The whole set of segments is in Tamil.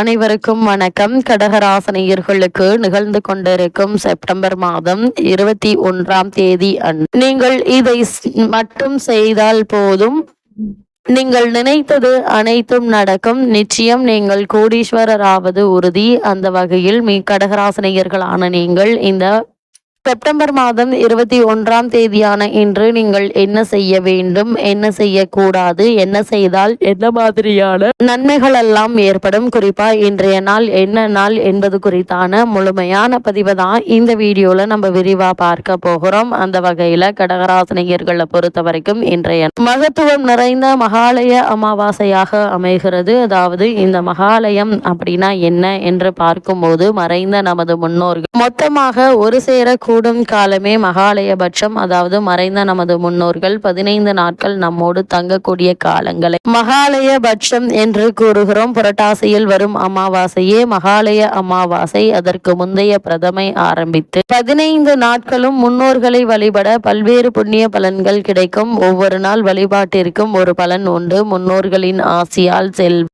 அனைவருக்கும் வணக்கம். கடகராசினியர்களுக்கு நிகழ்ந்து கொண்டிருக்கும் செப்டம்பர் மாதம் 21ஆம் தேதி நீங்கள் இதை மட்டும் செய்தால் போதும், நீங்கள் நினைத்தது அனைத்தும் நடக்கும். நிச்சயம் நீங்கள் கோடீஸ்வரராவது உறுதி. அந்த வகையில் கடகராசினியர்களான நீங்கள் இந்த செப்டம்பர் மாதம் 21ஆம் தேதியான இன்று நீங்கள் என்ன செய்ய வேண்டும், என்ன செய்யக்கூடாது, என்ன செய்தால் என்ன மாதிரியான நன்மைகள் எல்லாம் ஏற்படும், குறிப்பா இன்றைய நாள் என்ன நாள் என்பது குறித்தான முழுமையான பதிவை தான் இந்த வீடியோல நம்ம விரிவா பார்க்க போகிறோம். அந்த வகையில கடகராசினியர்களை பொறுத்த வரைக்கும் இன்றைய மகத்துவம் நிறைந்த மகாலய அமாவாசையாக அமைகிறது. அதாவது இந்த மகாலயம் அப்படின்னா என்ன என்று பார்க்கும்போது, மறைந்த நமது முன்னோர்கள் மொத்தமாக ஒரு சேர கூடும் காலமே மகாலயபட்சம். அதாவது மறைந்த நமது முன்னோர்கள் 15 நாட்கள் நம்மோடு தங்கக்கூடிய காலங்களை மகாலயபட்சம் என்று கூறுகிறோம். புரட்டாசியில் வரும் அமாவாசையே மகாலய அமாவாசை. அதற்கு முந்தைய பிரதமை ஆரம்பித்து 15 நாட்களும் முன்னோர்களை வழிபட பல்வேறு புண்ணிய பலன்கள் கிடைக்கும். ஒவ்வொரு நாள் வழிபாட்டிற்கும் ஒரு பலன் உண்டு. முன்னோர்களின் ஆசியால்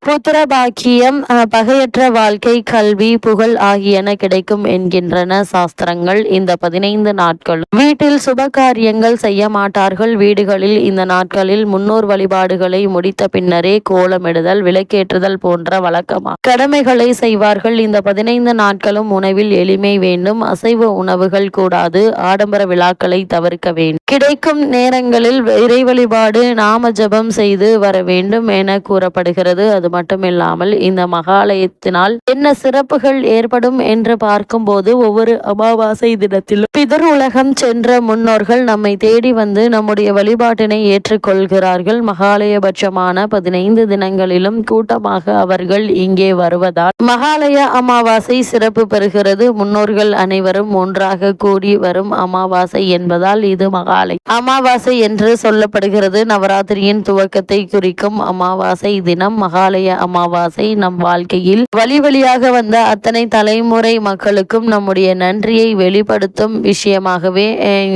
புத்திர பாக்கியம், பகையற்ற வாழ்க்கை, கல்வி, புகழ் ஆகியன கிடைக்கும் என்கின்றன சாஸ்திரங்கள். இந்த 15 நாட்கள் வீட்டில் சுப காரியங்கள் செய்ய மாட்டார்கள். வீடுகளில் இந்த நாட்களில் முன்னோர் வழிபாடுகளை முடித்த பின்னரே கோலமிடுதல், விளக்கேற்றுதல் போன்ற வழக்கமாக கடமைகளை செய்வார்கள். இந்த 15 நாட்களும் உணவில் எளிமை வேண்டும். அசைவ உணவுகள் கூடாது. ஆடம்பர விழாக்களை தவிர்க்க வேண்டும். கிடைக்கும் நேரங்களில் இறை வழிபாடு, நாம ஜபம் செய்து வர வேண்டும் என கூறப்படுகிறது. அது மட்டுமில்லாமல் இந்த மகாலயத்தினால் என்ன சிறப்புகள் ஏற்படும் என்று பார்க்கும்போது, ஒவ்வொரு அமாவாசை தினத்திலும் பிதர் உலகம் சென்ற முன்னோர்கள் நம்மை தேடி வந்து நம்முடைய வழிபாட்டினை ஏற்றுக்கொள்கிறார்கள். மகாலயபட்சமான 15 தினங்களிலும் கூட்டமாக அவர்கள் இங்கே வருவதால் மகாலய அமாவாசை சிறப்பு பெறுகிறது. முன்னோர்கள் அனைவரும் ஒன்றாக கூடி வரும் அமாவாசை என்பதால் இது மகாலய அமாவாசை என்று சொல்லப்படுகிறது. நவராத்திரியின் துவக்கத்தை குறிக்கும் அமாவாசை தினம் மகாலய அமாவாசை. நம் வாழ்க்கையில் வழி வழியாக வந்த அத்தனை தலைமுறை மக்களுக்கும் நம்முடைய நன்றியை வெளிப்படுத்தும் விஷயமாகவே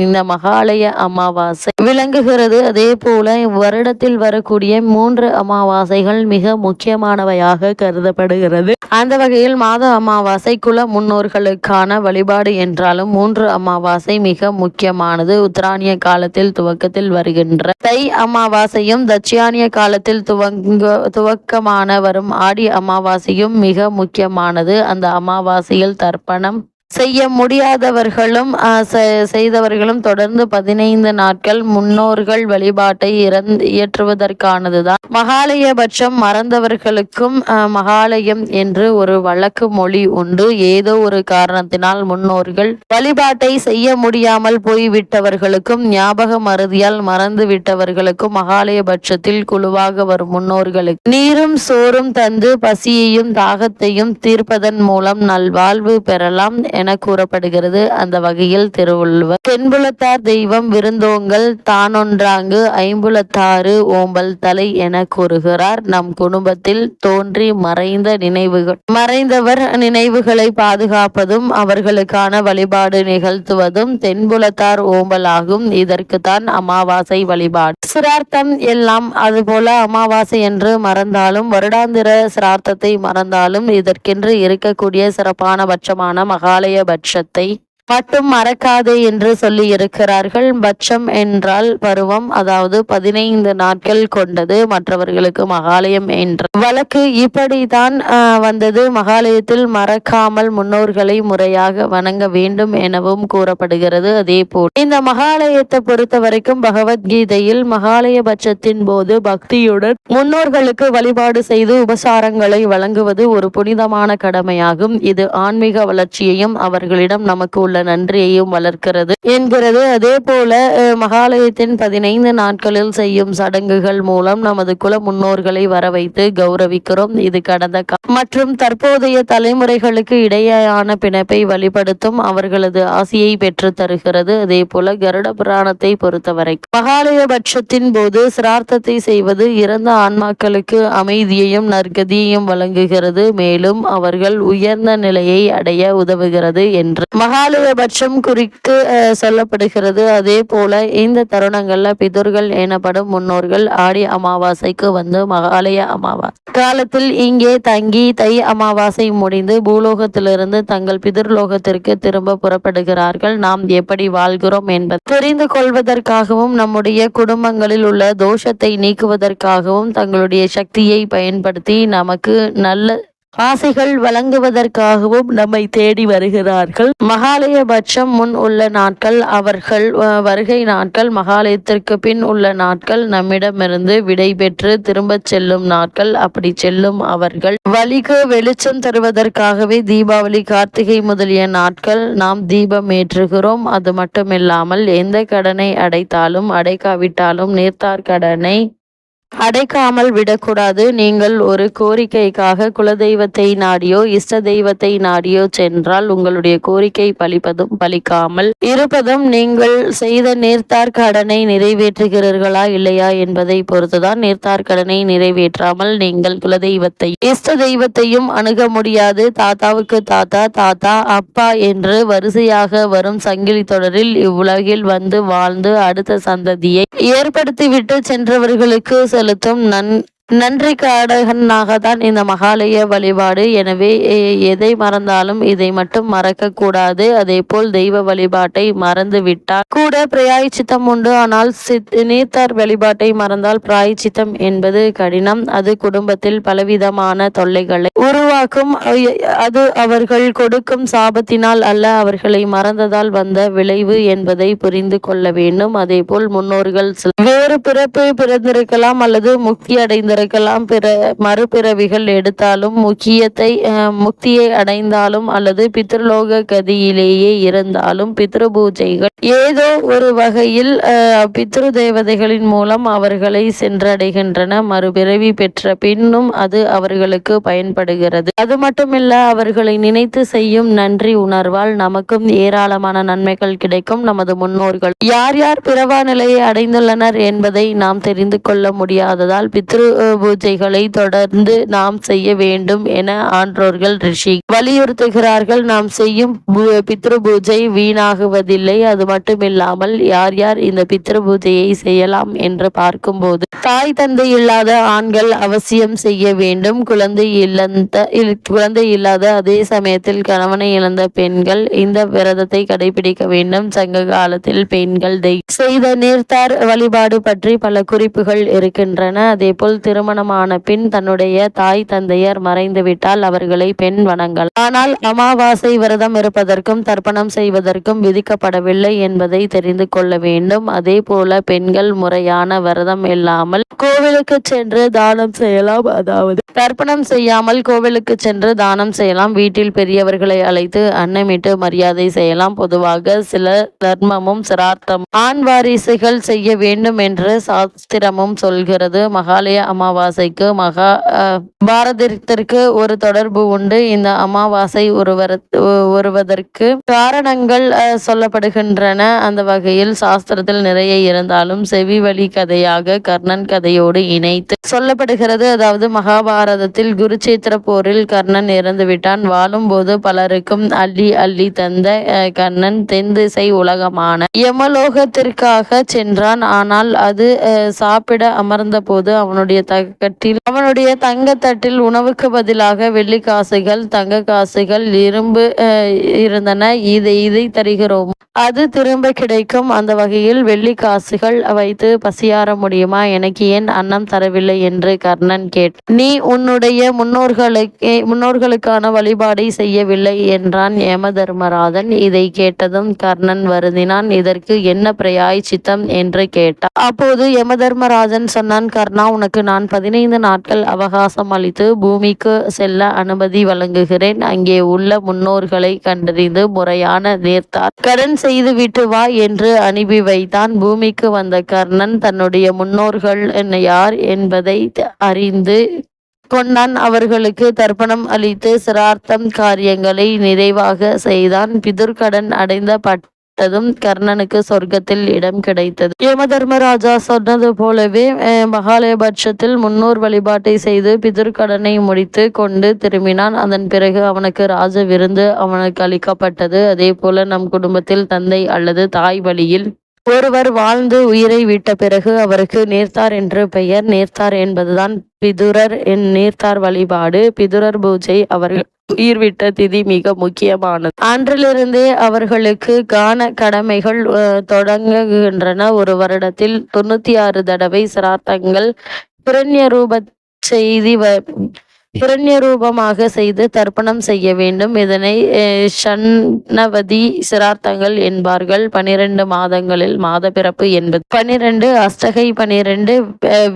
இந்த மகாலய அமாவாசை விளங்குகிறது. அதே போல வருடத்தில் வரக்கூடிய 3 அமாவாசைகள் மிக முக்கியமானவையாக கருதப்படுகிறது. அந்த வகையில் மாத அமாவாசை குல முன்னோர்களுக்கான வழிபாடு என்றாலும் 3 அமாவாசை மிக முக்கியமானது. உத்தராணிய காலத்தில் துவக்கத்தில் வருகின்ற தை அமாவாசையும், தட்சியானிய காலத்தில் துவக்கமான வரும் ஆடி அமாவாசையும் மிக முக்கியமானது. அந்த அமாவாசையில் தர்ப்பணம் செய்ய முடியாதவர்களும் செய்தவர்களும் தொடர்ந்து 15 நாட்கள் முன்னோர்கள் வழிபாட்டை இயற்றுவதற்கானதுதான் மகாலயபட்சம். மறந்தவர்களுக்கும் மகாலயம் என்று ஒரு வழக்கு மொழி உண்டு. ஏதோ ஒரு காரணத்தினால் முன்னோர்கள் வழிபாட்டை செய்ய முடியாமல் போய்விட்டவர்களுக்கும், ஞாபக மறதியால் மறந்து விட்டவர்களுக்கும் மகாலயபட்சத்தில் குழுவாக வரும் முன்னோர்களுக்கு நீரும் சோறும் தந்து பசியையும் தாகத்தையும் தீர்ப்பதன் மூலம் நல்வாழ்வு பெறலாம் என கூறப்படுகிறது. அந்த வகையில் திருவள்ளுவர் தென்புலத்தார் தெய்வம் விருந்தோங்கள் தானொன்றாங்கு ஐம்புலத்தாறு ஓம்பல் தலை என கூறுகிறார். நம் குடும்பத்தில் தோன்றி மறைந்தவர் நினைவுகளை பாதுகாப்பதும் அவர்களுக்கான வழிபாடு நிகழ்த்துவதும் தென்புலத்தார் ஓம்பல் ஆகும். இதற்குத்தான் அமாவாசை வழிபாடு. சிரார்த்தம் எல்லாம் அதுபோல அமாவாசை என்று மறந்தாலும், வருடாந்திர சிரார்த்தத்தை மறந்தாலும் இதற்கென்று இருக்கக்கூடிய சிறப்பான பட்சமான மகாலய பட்சத்தை மட்டும் மறக்காதே என்று சொல்லி இருக்கிறார்கள். பட்சம் என்றால் பருவம், அதாவது 15 நாட்கள் கொண்டது. மற்றவர்களுக்கு மகாலயம் என்ற வழக்கு இப்படித்தான் வந்தது. மகாலயத்தில் மறக்காமல் முன்னோர்களை முறையாக வணங்க வேண்டும் எனவும் கூறப்படுகிறது. அதே போல் இந்த மகாலயத்தை பொறுத்த வரைக்கும் பகவத்கீதையில் மகாலய பட்சத்தின் போது பக்தியுடன் முன்னோர்களுக்கு வழிபாடு செய்து உபசாரங்களை வழங்குவது ஒரு புனிதமான கடமையாகும். இது ஆன்மீக வளர்ச்சியையும் அவர்களிடம் நமக்கு உள்ள நன்றியையும் வளர்க்கிறது என்கிறது. அதே போல மகாலயத்தின் 15 நாட்களில் செய்யும் சடங்குகள் மூலம் நமது குல முன்னோர்களை வர வைத்து கௌரவிக்கிறோம். இது கடந்த மற்றும் தற்போதைய தலைமுறைகளுக்கு இடையேயான பிணைப்பை வழிபடுத்தும், அவர்களது ஆசியை பெற்று தருகிறது. அதே போல கருட புராணத்தை பொறுத்தவரை மகாலய பட்சத்தின் போது சிரார்த்தத்தை செய்வது இறந்த ஆன்மாக்களுக்கு அமைதியையும் நற்கதியையும் வழங்குகிறது. மேலும் அவர்கள் உயர்ந்த நிலையை அடைய உதவுகிறது என்று மகாலய அதிகபட்சம் குறித்து சொல்லப்படுகிறது. அதே போல இந்த தருணங்கள்ல பிதுர்கள் எனப்படும் முன்னோர்கள் ஆடி அமாவாசைக்கு வந்து மகாலய அமாவாசை காலத்தில் இங்கே தங்கி தை அமாவாசை முடிந்து பூலோகத்திலிருந்து தங்கள் பிதிர்லோகத்திற்கு திரும்ப புறப்படுகிறார்கள். நாம் எப்படி வாழ்கிறோம் என்பதை தெரிந்து கொள்வதற்காகவும் நம்முடைய குடும்பங்களில் உள்ள தோஷத்தை நீக்குவதற்காகவும் தங்களுடைய சக்தியை பயன்படுத்தி நமக்கு நல்ல ஆசைகள் வழங்குவதற்காகவும் நம்மை தேடி வருகிறார்கள். மகாலயபட்சம் முன் உள்ள நாட்கள் அவர்கள் வருகை நாட்கள், மகாலயத்திற்கு பின் உள்ள நாட்கள் நம்மிடமிருந்து விடை பெற்று திரும்பச் செல்லும் நாட்கள். அப்படி செல்லும் அவர்கள் வழிக்கு வெளிச்சம் தருவதற்காகவே தீபாவளி, கார்த்திகை முதலிய நாட்கள் நாம் தீபம் ஏற்றுகிறோம். அது மட்டுமில்லாமல் எந்த கடனை அடைத்தாலும் அடைக்காவிட்டாலும் நீர்த்தார் கடனை அடைக்காமல் விடக்கூடாது. நீங்கள் ஒரு கோரிக்கைக்காக குலதெய்வத்தை நாடியோ இஷ்ட தெய்வத்தை நாடியோ சென்றால் உங்களுடைய கோரிக்கை பலிப்பதும் பலிக்காமல் இருப்பதும் நீங்கள் செய்த நீர்த்தார் கடனை நிறைவேற்றுகிறீர்களா இல்லையா என்பதை பொறுத்துதான். நீர்த்தார் கடனை நிறைவேற்றாமல் நீங்கள் குலதெய்வத்தை இஷ்ட தெய்வத்தையும் அணுக முடியாது. தாத்தாவுக்கு தாத்தா, தாத்தா அப்பா என்று வரிசையாக வரும் சங்கிலி தொடரில் இவ்வுலகில் வந்து வாழ்ந்து அடுத்த சந்ததியை ஏற்படுத்திவிட்டு சென்றவர்களுக்கு செலுத்தும் நன்றி கடனாக தான் இந்த மகாலய வழிபாடு. எனவே எதை மறந்தாலும் இதை மட்டும் மறக்க கூடாது. அதே போல் தெய்வ வழிபாட்டை மறந்து விட்டால் கூட பிராயச்சித்தம் உண்டு. ஆனால் நீர்த்தார் வழிபாட்டை மறந்தால் பிராயச்சித்தம் என்பது கடினம். அது குடும்பத்தில் பலவிதமான தொல்லைகளை உருவாக்கும். அது அவர்கள் கொடுக்கும் சாபத்தினால் அல்ல, அவர்களை மறந்ததால் வந்த விளைவு என்பதை புரிந்து கொள்ள வேண்டும். அதே போல் முன்னோர்கள் வேறு பிறப்பு பிறந்திருக்கலாம் அல்லது முக்தி அடைந்திருக்கலாம். பிற மறுபிறவிகள் எடுத்தாலும் முக்தியை அடைந்தாலும் அல்லது பித்ருலோக கதியிலேயே இருந்தாலும் பித்ரு பூஜைகள் ஏதோ ஒரு வகையில் பித்ரு தேவதைகளின் மூலம் அவர்களை சென்றடைகின்றன. மறுபிறவி பெற்ற பின்னும் அது அவர்களுக்கு பயன்படுகிறது. அது மட்டுமில்ல, அவர்களை நினைத்து செய்யும் நன்றி உணர்வால் நமக்கும் ஏராளமான நன்மைகள் கிடைக்கும். நமது முன்னோர்கள் யார் யார் பிறவா நிலையை அடைந்துள்ளனர் என்பதை நாம் தெரிந்து கொள்ள முடியாததால் பித்ரு பூஜைகளை தொடர்ந்து நாம் செய்ய வேண்டும் என ஆன்றோர்கள் ரிஷி வலியுறுத்துகிறார்கள். நாம் செய்யும் பித்ரு பூஜை வீணாகுவதில்லை. அது மட்டுமில்லாமல் யார் யார் இந்த பித்ரு பூஜையை செய்யலாம் என்று பார்க்கும்போது தாய் தந்தை இல்லாத ஆண்கள் அவசியம் செய்ய வேண்டும். குழந்தை இல்லாத அதே சமயத்தில் கணவனை இழந்த பெண்கள் இந்த விரதத்தை கடைபிடிக்க வேண்டும். சங்க காலத்தில் பெண்கள் செய்த நீர்த்தார் வழிபாடு பற்றி பல குறிப்புகள் இருக்கின்றன. அதே போல் திருமணமான பின் தன்னுடைய தாய் தந்தையர் மறைந்துவிட்டால் அவர்களை பெண் வணங்கலாம். ஆனால் அமாவாசை விரதம் இருப்பதற்கும் தர்ப்பணம் செய்வதற்கும் விதிக்கப்படவில்லை என்பதை தெரிந்து கொள்ள வேண்டும். அதே போல பெண்கள் முறையான விரதம் இல்லாமல் கோவிலுக்கு சென்று தானம் செய்யலாம். அதாவது தர்ப்பணம் செய்யாமல் கோவிலுக்கு சென்று தானம் செய்யலாம். வீட்டில் பெரியவர்களை அழைத்து அன்னமிட்டு மரியாதை செய்யலாம். பொதுவாக சில தர்மமும் சிரார்த்தம் ஆண் வாரிசுகள் செய்ய வேண்டும் என்று சாஸ்திரமும் சொல்கிறது. மகாலய அமாவாசைக்கு பாரதத்திற்கு ஒரு தொடர்பு உண்டு. இந்த அமாவாசை வருவதற்கு காரணங்கள் சொல்லப்படுகின்றன. அந்த வகையில் சாஸ்திரத்தில் நிறைய இருந்தாலும் செவி வழி கதையாக கர்ணன் கதையோடு இணைத்து சொல்லப்படுகிறது. அதாவது மகாபாரதத்தில் குருச்சேத்திர போரில் கர்ணன் இறந்து விட்டான். வாழும் போது பலருக்கும் அள்ளி அள்ளி தந்த கர்ணன் தென் திசை உலகமான யமலோகத்திற்காக சென்றான். ஆனால் அது சாப்பிட அமர்ந்த போது அவனுடைய தங்கத்தட்டில் உணவுக்கு பதிலாக வெள்ளி காசுகள், தங்க காசுகள், இரும்பு இருந்தன. இதை தருகிறோம், அது திரும்ப கிடைக்கும். அந்த வகையில் வெள்ளி காசுகள் வைத்து பசியார முடியுமா? எனக்கு ஏன் அன்னம் தரவில்லை என்று கர்ணன் கேட்டான். நீ உன்னுடைய முன்னோர்களுக்கான வழிபாடை செய்யவில்லை என்றான் யமதர்மராஜன். இதை கேட்டதும் கர்ணன் வருந்தினான். இதற்கு என்ன பிராயச்சித்தம் என்று கேட்டான். அப்போது யமதர்மராஜன் சொன்னான், கர்ணா, உனக்கு நான் 15 நாட்கள் அவகாசம் அளித்து பூமிக்கு செல்ல அனுமதி வழங்குகிறேன். அங்கே உள்ள முன்னோர்களை கண்டறிந்து முறையான நேர்த்தார் கடன் செய்து விட்டு வா என்று அனுப்பி வைத்தான். பூமிக்கு வந்த கர்ணன் தன்னுடைய முன்னோர்கள் யார் என்பதை அறிந்து கொண்டான். அவர்களுக்கு தர்ப்பணம் அளித்து சிரார்த்தம் காரியங்களை நிறைவாக செய்தான். பிதுர்கடன் அடைந்த வழிபட்டதும் கர்ணனுக்கு சொர்க்கத்தில் இடம் கிடைத்தது. யமதர்மராஜா சொன்னது போலவே மகாலயபட்சத்தில் முன்னோர் வழிபாட்டை செய்து பிதுர்கடனை முடித்து கொண்டு திரும்பினான். அதன் பிறகு அவனுக்கு ராஜ விருந்து அவனுக்கு அளிக்கப்பட்டது. அதே போல நம் குடும்பத்தில் தந்தை அல்லது தாய் வழியில் ஒருவர் வாழ்ந்து உயிரை விட்ட பிறகு அவருக்கு நீர்த்தார் என்று பெயர். நீர்த்தார் என்பதுதான் பிதுரர். நீர்த்தார் வழிபாடு, பிதுரர் பூஜை அவர்கள் உயிர் விட்ட திதி மிக முக்கியமானது. அன்றிலிருந்தே அவர்களுக்கு கான கடமைகள் தொடங்குகின்றன. ஒரு வருடத்தில் 96 தடவை சிரார்த்தங்கள் ஹிரண்ய ரூப செய்தி ஹிரண்ய ரூபமாக செய்து தர்ப்பணம் செய்ய வேண்டும். இதனை ஷண்ணவதி சிரார்த்தங்கள் என்பார்கள். 12 மாதங்களில் மாத பிறப்பு என்பது 12, அஷ்டகை 12,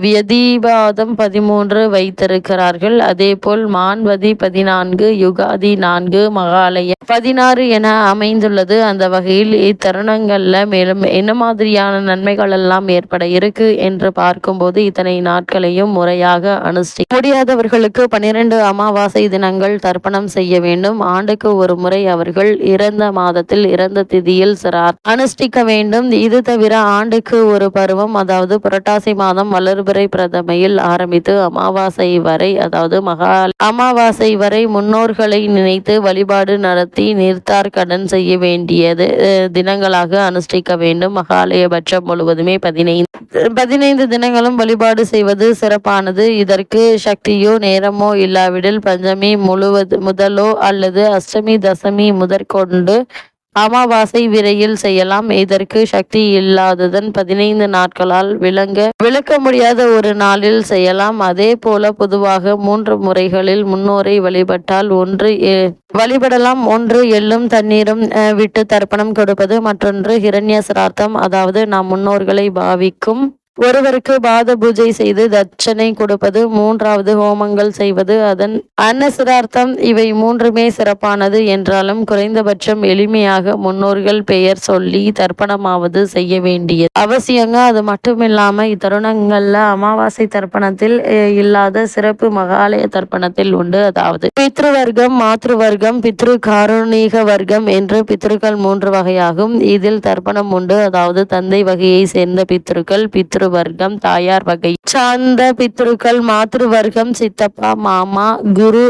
வியதிபாதம் 13 வைத்திருக்கிறார்கள். அதேபோல் மான்வதி 14, யுகாதி 4, மகாலய 16 என அமைந்துள்ளது. அந்த வகையில் இத்தருணங்கள்ல மேலும் என்ன மாதிரியான நன்மைகள் எல்லாம் ஏற்பட இருக்கு என்று பார்க்கும்போது இத்தனை நாட்களையும் முறையாக அனுஷ்டி முடியாதவர்களுக்கு 12 அமாவாசை தினங்கள் தர்ப்பணம் செய்ய வேண்டும். ஆண்டுக்கு ஒரு முறை அவர்கள் இறந்த மாதத்தில் இறந்த திதியில் சிரார் அனுஷ்டிக்க வேண்டும். இது தவிர ஆண்டுக்கு ஒரு பருவம், அதாவது புரட்டாசி மாதம் வளர்பிறை பிரதமையில் ஆரம்பித்து அமாவாசை வரை, அதாவது அமாவாசை வரை முன்னோர்களை நினைத்து வழிபாடு நடத்தி நீர்த்தார் கடன் செய்ய வேண்டியது தினங்களாக அனுஷ்டிக்க வேண்டும். மகாலயபட்சம் முழுவதுமே 15 தினங்களும் வழிபாடு செய்வது சிறப்பானது. இதற்கு சக்தியோ நேரமோ இல்லாவிடில் பஞ்சமி முதலோ அல்லது அஷ்டமி தசமி முதற்கொண்டு அமாவாசை விரையில் செய்யலாம். இதற்கு சக்தி இல்லாததன் 15 நாட்களால் விளக்க முடியாத ஒரு நாளில் செய்யலாம். அதே போல பொதுவாக 3 முறைகளில் முன்னோரை வழிபட்டால் வழிபடலாம். ஒன்று எள்ளும் தண்ணீரும் விட்டு தர்ப்பணம் கொடுப்பது, மற்றொன்று ஹிரண்ய சிரார்த்தம், அதாவது நாம் முன்னோர்களை பாவிக்கும் ஒருவருக்கு பாத பூஜை செய்து தட்சணை கொடுப்பது, மூன்றாவது ஹோமங்கள் செய்வது, அதன் அன்னசிரார்த்தம். இவை மூன்றுமே சிறப்பானது என்றாலும் குறைந்தபட்சம் எளிமையாக முன்னோர்கள் பெயர் சொல்லி தர்ப்பணமாவது செய்ய வேண்டியது அவசியங்க. அது மட்டுமில்லாம இத்தருணங்கள்ல அமாவாசை தர்ப்பணத்தில் இல்லாத சிறப்பு மகாலய தர்ப்பணத்தில் உண்டு. அதாவது பித்ருவர்க்கம், மாத்ருவர்க்கம், பித்ரு காருணிக வர்க்கம் என்று பித்ருக்கள் 3 வகையாகும். இதில் தர்ப்பணம் உண்டு. அதாவது தந்தை வகையை சேர்ந்த பித்ருக்கள், வர்க்கம் தாயார் வகை சார்ந்த பித்ருக்கள், மாத்ருவர்க்கம் சித்தப்பா, மாமா, குரு,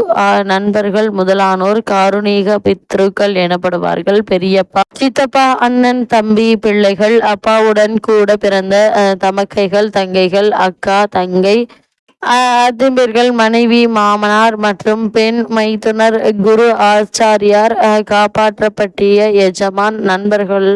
நண்பர்கள் முதலானோர் காருணிக பித்ருக்கள் எனப்படுவார்கள். பெரியப்பா, சித்தப்பா, அண்ணன், தம்பி, பிள்ளைகள், அப்பாவுடன் கூட பிறந்த தமக்கைகள், தங்கைகள், அக்கா, தங்கை, அதிபர்கள், மனைவி, மாமனார் மற்றும் பெண் மைத்துனர், குரு, ஆச்சாரியார், காப்பாற்றப்பட்டிய எஜமான், நண்பர்கள்,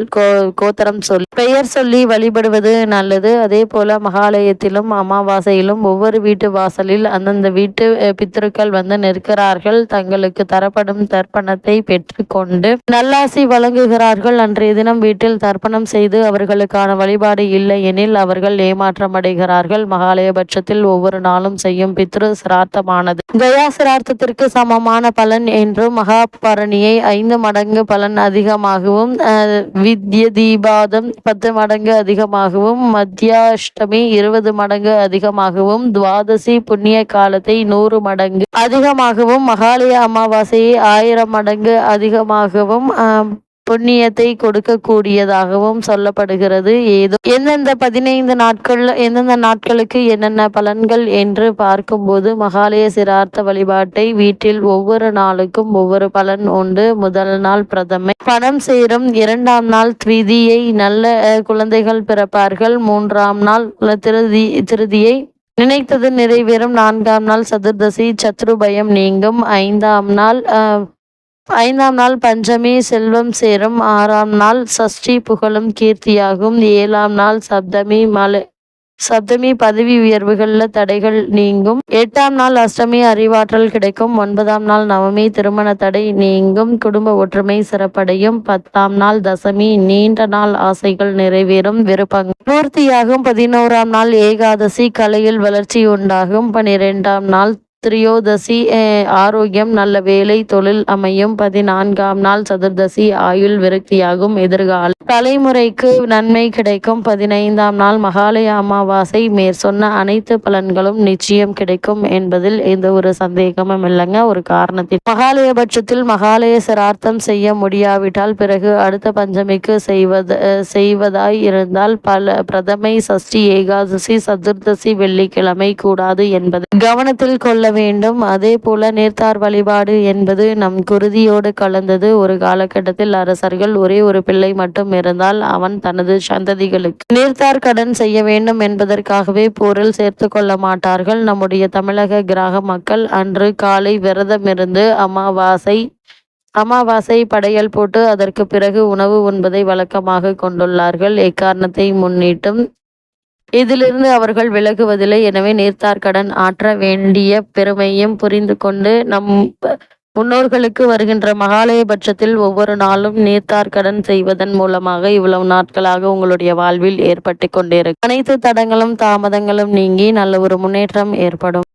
கோத்திரம் சொல்லி பெயர் சொல்லி வழிபடுவது நல்லது. அதே போல மகாலயத்திலும் அமாவாசையிலும் ஒவ்வொரு வீட்டு வாசலில் அந்தந்த வீட்டு பித்ருக்கள் வந்து நிற்கிறார்கள். தங்களுக்கு தரப்படும் தர்ப்பணத்தை பெற்று கொண்டு நல்லாசி வழங்குகிறார்கள். அன்றைய தினம் வீட்டில் தர்ப்பணம் செய்து அவர்களுக்கான வழிபாடு இல்லை எனில் அவர்கள் ஏமாற்றம் அடைகிறார்கள். மகாலயபட்சத்தில் ஒவ்வொரு நாளும் செய்யும் பித்ரு சிரார்த்தமானது கயா சிரார்த்தத்திற்கு சமமான பலன் என்றும், மகாபரணியை 5 மடங்கு பலன் அதிகமாகவும், வித்ய தீபாதம் 10 மடங்கு அதிகமாகவும், மத்தியாஷ்டமி 20 மடங்கு அதிகமாகவும், துவாதசி புண்ணிய காலத்தை 100 மடங்கு அதிகமாகவும், மகாலய அமாவாசையை 1000 மடங்கு அதிகமாகவும் புண்ணியத்தை கொடுக்கக்கூடியதாகவும் சொல்லப்படுகிறது. ஏதோ எந்தெந்த 15 நாட்களுக்கு என்னென்ன பலன்கள் என்று பார்க்கும்போது மகாலய சிரார்த்த வழிபாட்டை வீட்டில் ஒவ்வொரு நாளுக்கும் ஒவ்வொரு பலன் உண்டு. முதல் நாள் பிரதமை, பணம் சேரும். 2ஆம் நாள் த்விதியை, நல்ல குழந்தைகள் பிறப்பார்கள். 3ஆம் நாள் திருதியை, நினைத்தது நிறைவேறும். 4ஆம் நாள் சதுர்தசி, சத்ருபயம் நீங்கும். 5ஆம் நாள் பஞ்சமி, செல்வம் சேரும். 6ஆம் நாள் சஷ்டி, புகழும் கீர்த்தியாகும். 7ஆம் நாள் சப்தமி, பதவி உயர்வுகள்ல தடைகள் நீங்கும். 8ஆம் நாள் அஷ்டமி, அறிவாற்றல் கிடைக்கும். 9ஆம் நாள் நவமி, திருமண தடை நீங்கும், குடும்ப ஒற்றுமை சிறப்படையும். 10ஆம் நாள் தசமி, நீண்ட நாள் ஆசைகள் நிறைவேறும், விருப்பங்கள் பூர்த்தியாகும். 11ஆம் நாள் ஏகாதசி, கலையில் வளர்ச்சி உண்டாகும். 12ஆம் நாள் திரியோதசி ஆரோக்கியம், நல்ல வேலை, தொழில் அமையும். 14ஆம் நாள் சதுர்தசி, ஆயுள் விருத்தியாகும். எதிர்கால தலைமுறைக்கு நன்மை கிடைக்கும். 15ஆம் நாள் மகாலய அமாவாசை. மேற்சொன்ன அனைத்து பலன்களும் நிச்சயம் கிடைக்கும் என்பதில் எந்த ஒரு சந்தேகமும் இல்லைங்க. ஒரு காரணத்தில் மகாலய பட்சத்தில் மகாலய சிரார்த்தம் செய்ய முடியாவிட்டால் பிறகு அடுத்த பஞ்சமிக்கு செய்வதாய் இருந்தால் பிரதமை, சஷ்டி, ஏகாதசி, சதுர்தசி, வெள்ளிக்கிழமை கூடாது என்பதை கவனத்தில் கொள்ள வேண்டும். அதே போல நீர்த்தார் வழிபாடு என்பது நம் குருதியோடு கலந்தது. ஒரு காலகட்டத்தில் அரசர்கள் ஒரே ஒரு பிள்ளை மட்டும் இருந்தால் அவன் தனது சந்ததிகளுக்கு நீர்த்தார் கடன் செய்ய வேண்டும் என்பதற்காகவே போரில் சேர்த்து கொள்ள மாட்டார்கள். நம்முடைய தமிழக கிராம மக்கள் அன்று காலை விரதமிருந்து அமாவாசை படையல் போட்டு அதற்கு பிறகு உணவு உண்பதை வழக்கமாக கொண்டுள்ளார்கள். எக்காரணத்தை முன்னிட்டும் இதிலிருந்து அவர்கள் விலகுவதில்லை. எனவே நீர்த்தார் கடன் ஆற்ற வேண்டிய பெருமையும் புரிந்து கொண்டு நம் முன்னோர்களுக்கு வருகின்ற மகாலய பட்சத்தில் ஒவ்வொரு நாளும் நீர்த்தார் கடன் செய்வதன் மூலமாக இவ்வளவு நாட்களாக உங்களுடைய வாழ்வில் ஏற்பட்டு கொண்டே இருக்கு. அனைத்து தடங்களும் தாமதங்களும் நீங்கி நல்ல ஒரு முன்னேற்றம் ஏற்படும்.